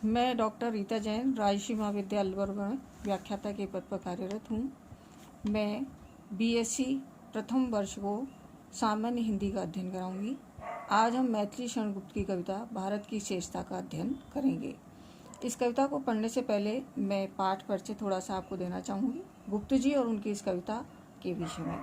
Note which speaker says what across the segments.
Speaker 1: मैं डॉक्टर रीता जैन राजश्री महाविद्यालय अलवर में व्याख्याता के पद पर कार्यरत हूँ। मैं बीएससी प्रथम वर्ष को सामान्य हिंदी का अध्ययन कराऊंगी। आज हम मैथिली शरण गुप्त की कविता भारत की श्रेष्ठता का अध्ययन करेंगे। इस कविता को पढ़ने से पहले मैं पाठ परिचय थोड़ा सा आपको देना चाहूँगी गुप्त जी और उनकी इस कविता के विषय में।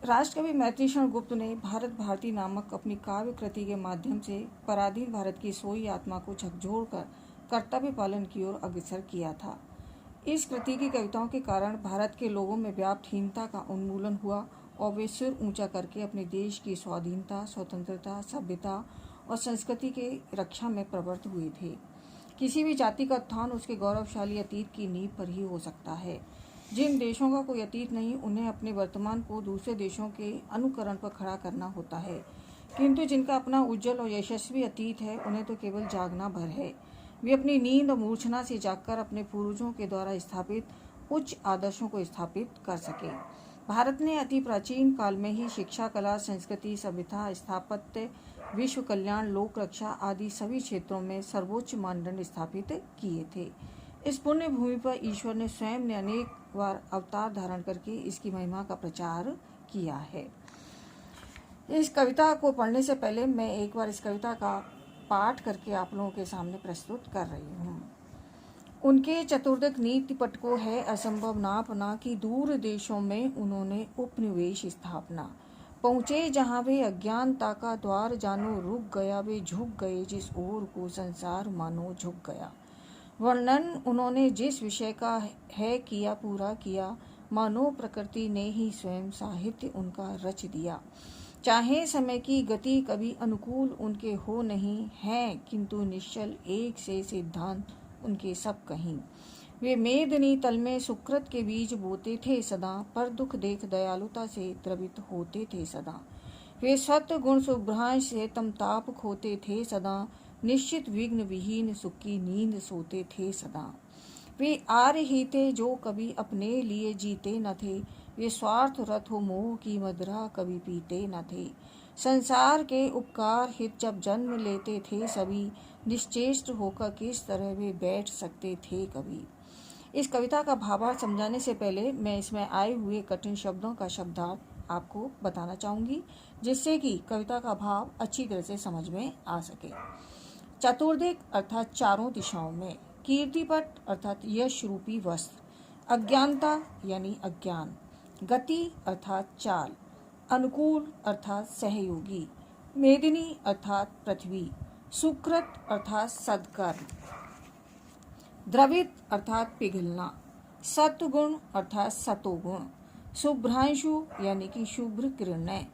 Speaker 1: राष्ट्रकवि मैथिली शरण गुप्त ने भारत भारती नामक अपनी काव्य कृति के माध्यम से पराधीन भारत की सोई आत्मा को झकझोर कर कर्तव्य पालन की ओर अग्रसर किया था। इस कृति की कविताओं के कारण भारत के लोगों में व्याप्त हीनता का उन्मूलन हुआ और वे सिर ऊंचा करके अपने देश की स्वाधीनता, स्वतंत्रता, सभ्यता और संस्कृति के रक्षा में प्रवृत्त हुए थे। किसी भी जाति का उत्थान उसके गौरवशाली अतीत की नींव पर ही हो सकता है। जिन देशों का कोई अतीत नहीं, उन्हें अपने वर्तमान को दूसरे देशों के अनुकरण पर खड़ा करना होता है, किंतु जिनका अपना उज्जवल और यशस्वी अतीत है, उन्हें तो केवल जागना भर है। वे अपनी नींद और मूर्छना से जागकर अपने पूर्वजों के द्वारा स्थापित उच्च आदर्शों को स्थापित कर सके। भारत ने अति प्राचीन काल में ही शिक्षा, कला, संस्कृति, सभ्यता, स्थापत्य, विश्व कल्याण, लोक रक्षा आदि सभी क्षेत्रों में सर्वोच्च मानदंड स्थापित किए थे। इस पुण्य भूमि पर ईश्वर ने स्वयं ने अनेक बार अवतार धारण करके इसकी महिमा का प्रचार किया है। इस कविता को पढ़ने से पहले मैं एक बार इस कविता का पाठ करके आप लोगों के सामने प्रस्तुत कर रही हूँ। उनके चतुर्दक नीति पट को है असंभव नापना कि दूर देशों में उन्होंने उपनिवेश स्थापना। पहुँचे जहाँ वे अज्ञानता का द्वार जानो रुक गया, वे झुक गए जिस ओर को संसार मानो झुक गया। वर्णन उन्होंने जिस विषय का है किया पूरा किया, मानो प्रकृति ने ही स्वयं साहित्य उनका रच दिया। चाहे समय की गति कभी अनुकूल उनके हो नहीं है, किंतु निश्चल एक से सिद्धांत उनके सब कहीं। वे मेदनी तल में सुकृत के बीज बोते थे सदा, पर दुख देख दयालुता से द्रवित होते थे सदा। वे सत्य गुण शुभ्रांश से तम ताप खोते थे सदा, निश्चित विघ्न विहीन सुख की नींद सोते थे सदा। वे आर्य ही थे जो कभी अपने लिए जीते न थे, वे स्वार्थ रथ हो मोह की मदिरा कभी पीते न थे। संसार के उपकार हित जब जन्म लेते थे सभी, निश्चेष्ट होकर किस तरह वे बैठ सकते थे कभी। इस कविता का भावार्थ समझाने से पहले मैं इसमें आए हुए कठिन शब्दों का शब्दार्थ आपको बताना चाहूँगी, जिससे कि कविता का भाव अच्छी तरह से समझ में आ सके। चतुर्दिक अर्थात चारों दिशाओं में, कीर्तिपट अर्थात यश रूपी वस्त्र, अज्ञानता यानी अज्ञान, गति अर्थात चाल, अनुकूल अर्थात सहयोगी, मेदिनी अर्थात पृथ्वी, सुकृत अर्थात सद्कर्म, द्रवित अर्थात पिघलना, सत्वगुण अर्थात सतोगुण, शुभ्रांशु यानी कि शुभ्र किरणें,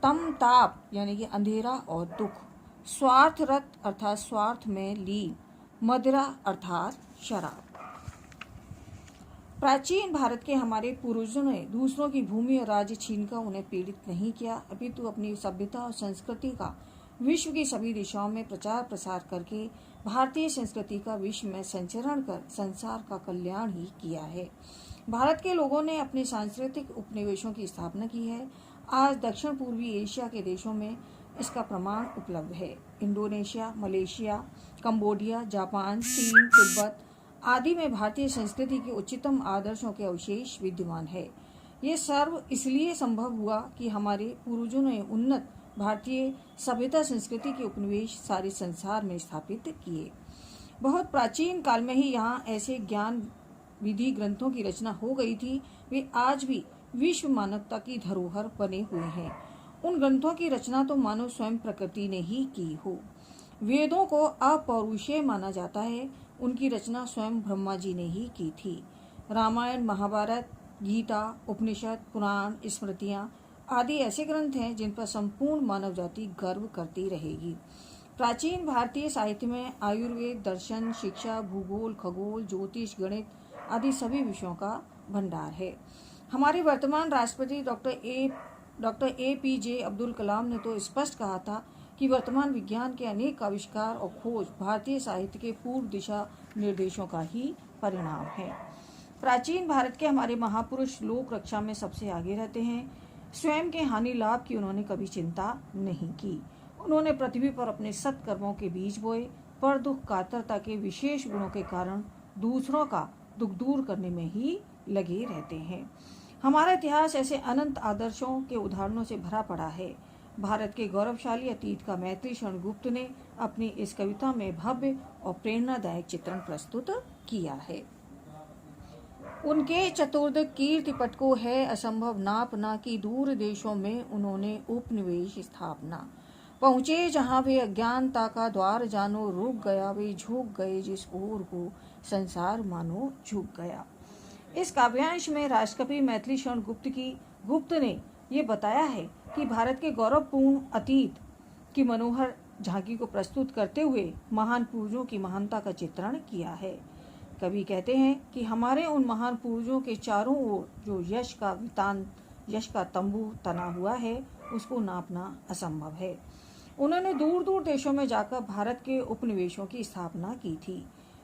Speaker 1: तम ताप यानी कि अंधेरा और दुख, स्वार्थ रत अर्थात स्वार्थ में लीन, मदिरा अर्थात शराब। प्राचीन भारत के हमारे पूर्वजों ने दूसरों की भूमि और राज्य छीनकर उन्हें पीड़ित नहीं किया, अपितु अपनी सभ्यता और संस्कृति का विश्व की सभी दिशाओं में प्रचार प्रसार करके भारतीय संस्कृति का विश्व में संचरण कर संसार का कल्याण ही किया है। भारत के लोगों ने अपने सांस्कृतिक उपनिवेशों की स्थापना की है। आज दक्षिण पूर्वी एशिया के देशों में इसका प्रमाण उपलब्ध है। इंडोनेशिया, मलेशिया, कंबोडिया, जापान, चीन, तिब्बत आदि में भारतीय संस्कृति के उच्चतम आदर्शों के अवशेष विद्यमान है। ये सर्व इसलिए संभव हुआ कि हमारे पूर्वजों ने उन्नत भारतीय सभ्यता संस्कृति के उपनिवेश सारे संसार में स्थापित किए। बहुत प्राचीन काल में ही यहाँ ऐसे ज्ञान विधि ग्रंथों की रचना हो गई थी। वे आज भी विश्व मानवता की धरोहर बने हुए हैं। उन ग्रंथों की रचना तो मानो स्वयं प्रकृति ने ही की हो। वेदों को अपौरुषेय माना जाता है, उनकी रचना स्वयं ब्रह्मा जी ने ही की थी। रामायण, महाभारत, गीता, उपनिषद, पुराण, स्मृतियाँ आदि ऐसे ग्रंथ हैं जिन पर संपूर्ण मानव जाति गर्व करती रहेगी। प्राचीन भारतीय साहित्य में आयुर्वेद, दर्शन, शिक्षा, भूगोल, खगोल, ज्योतिष, गणित आदि सभी विषयों का भंडार है। हमारे वर्तमान राष्ट्रपति डॉक्टर APJ अब्दुल कलाम ने तो स्पष्ट कहा था कि वर्तमान विज्ञान के अनेक आविष्कार और खोज भारतीय साहित्य के पूर्व दिशा निर्देशों का ही परिणाम है। प्राचीन भारत के हमारे महापुरुष लोक रक्षा में सबसे आगे रहते हैं। स्वयं के हानि लाभ की उन्होंने कभी चिंता नहीं की। उन्होंने पृथ्वी पर अपने सत्कर्मों के बीज बोए, पर दुख कातरता के विशेष गुणों के कारण दूसरों का दुख दूर करने में ही लगे रहते हैं। हमारा इतिहास ऐसे अनंत आदर्शों के उदाहरणों से भरा पड़ा है। भारत के गौरवशाली अतीत का मैत्री शरण गुप्त ने अपनी इस कविता में भव्य और प्रेरणादायक चित्रण प्रस्तुत किया है। उनके चतुर्दिक कीर्ति पट को है असंभव नापना कि दूर देशों में उन्होंने उपनिवेश स्थापना। पहुँचे जहाँ वे अज्ञानता का द्वार जानो रुक गया वे झुक गए जिस ओर को संसार मानो झुक गया। इस काव्यांश में राष्ट्रकवि मैथिली शरण गुप्त ने ये बताया है कि भारत के गौरवपूर्ण अतीत की मनोहर झांकी को प्रस्तुत करते हुए महान पूर्वजों की महानता का चित्रण किया है। कवि कहते हैं कि हमारे उन महान पूर्वजों के चारों ओर जो यश का तंबू तना हुआ है उसको नापना असंभव है। उन्होंने दूर दूर देशों में जाकर भारत के उपनिवेशों की स्थापना की थी।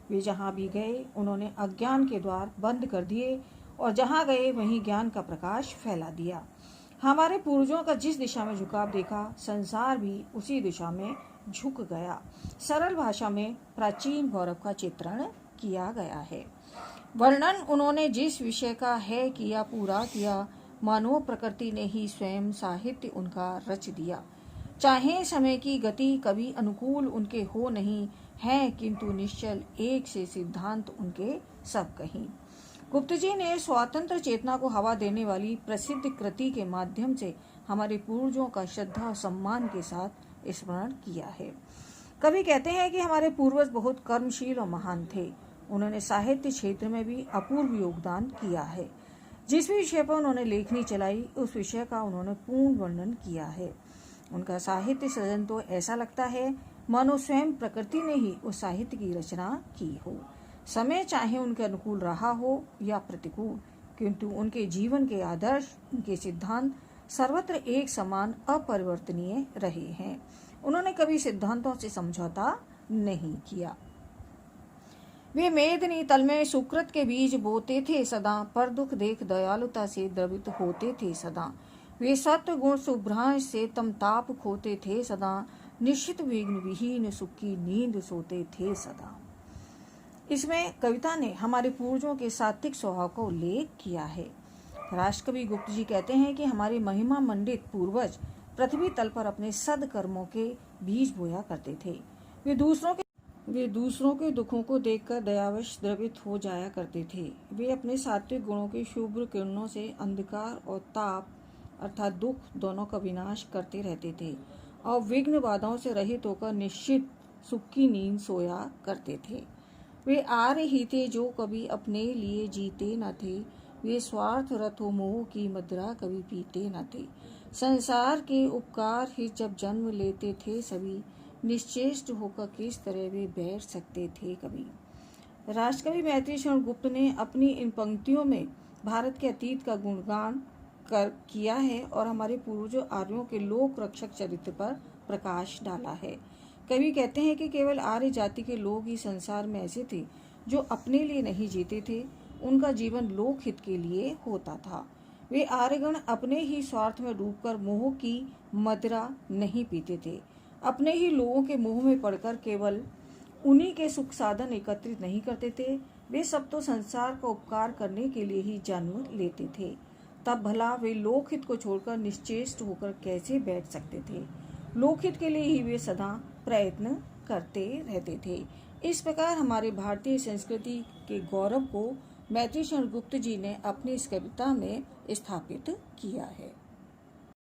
Speaker 1: वे जहाँ भी गए उन्होंने अज्ञान के द्वार बंद कर दिए और जहाँ गए वहीं ज्ञान का प्रकाश फैला दिया। हमारे पूर्वजों का जिस दिशा में झुकाव देखा संसार भी उसी दिशा में झुक गया। सरल भाषा में प्राचीन गौरव का चित्रण किया गया है। वर्णन उन्होंने जिस विषय का है किया पूरा किया, मानव प्रकृति ने ही स्वयं साहित्य उनका रच दिया। चाहे समय की गति कभी अनुकूल उनके हो नहीं है, किंतु निश्चल एक से सिद्धांत उनके सब कहीं। गुप्त जी ने स्वतंत्र चेतना को हवा देने वाली प्रसिद्ध कृति के माध्यम से हमारे पूर्वजों का श्रद्धा और सम्मान के साथ स्मरण किया है। कवि कहते हैं कि हमारे पूर्वज बहुत कर्मशील और महान थे। उन्होंने साहित्य क्षेत्र में भी अपूर्व योगदान किया है। जिस भी विषय पर उन्होंने लेखनी चलाई उस विषय का उन्होंने पूर्ण वर्णन किया है। उनका साहित्य सृजन तो ऐसा लगता है मानो स्वयं प्रकृति ने ही उस साहित्य की रचना की हो। समय चाहे उनके अनुकूल रहा हो या प्रतिकूल, किंतु उनके जीवन के आदर्श, उनके सिद्धांत सर्वत्र एक समान अपरिवर्तनीय रहे हैं। उन्होंने कभी सिद्धांतों से समझौता नहीं किया। वे मेदिनी तल में सुकृत के बीज बोते थे सदा, पर दुख देख दयालुता से द्रवित होते थे सदा। वे सत्व गुण शुभ्रांश से तम ताप खोते थे सदा, निश्चित विघ्न विहीन सुख की नींद सोते थे सदा। इसमें कविता ने हमारे पूर्वजों के सात्विक स्वभाव का उल्लेख किया है। राष्ट्रकवि गुप्त जी कहते हैं कि हमारे महिमा मंडित पूर्वज पृथ्वी तल पर अपने सद्कर्मों के बीज बोया करते थे। वे दूसरों के दुखों को देखकर दयावश द्रवित हो जाया करते थे। वे अपने सात्विक गुणों की शुभ्र किरणों से अंधकार और ताप अर्थात दुख दोनों का विनाश करते रहते थे और विघ्न बाधाओं से रहित होकर निश्चित सुख की नींद सोया करते थे। वे आर्य ही थे जो कभी अपने लिए जीते न थे, वे स्वार्थ रथो मोह की मदिरा कभी पीते न थे। संसार के उपकार ही जब जन्म लेते थे सभी, निश्चेष्ट होकर किस तरह वे बैठ सकते थे कभी। राष्ट्रकवि मैथिली शरण गुप्त ने अपनी इन पंक्तियों में भारत के अतीत का गुणगान किया है और हमारे पूर्वजों आर्यों के लोक रक्षक चरित्र पर प्रकाश डाला है। कवि कहते हैं कि केवल आर्य जाति के लोग ही संसार में ऐसे थे जो अपने लिए नहीं जीते थे, उनका जीवन लोक हित के लिए होता था। वे आर्यगण अपने ही स्वार्थ में डूबकर मोह की मदिरा नहीं पीते थे, अपने ही लोगों के मोह में पड़कर केवल उन्हीं के सुख साधन एकत्रित नहीं करते थे। वे सब तो संसार का उपकार करने के लिए ही जन्म लेते थे। तब भला वे लोकहित को छोड़कर निश्चेष्ट होकर कैसे बैठ सकते थे। लोकहित के लिए ही वे सदा प्रयत्न करते रहते थे। इस प्रकार हमारे भारतीय संस्कृति के गौरव को मैथिली शरण गुप्त जी ने अपनी इस कविता में स्थापित किया है।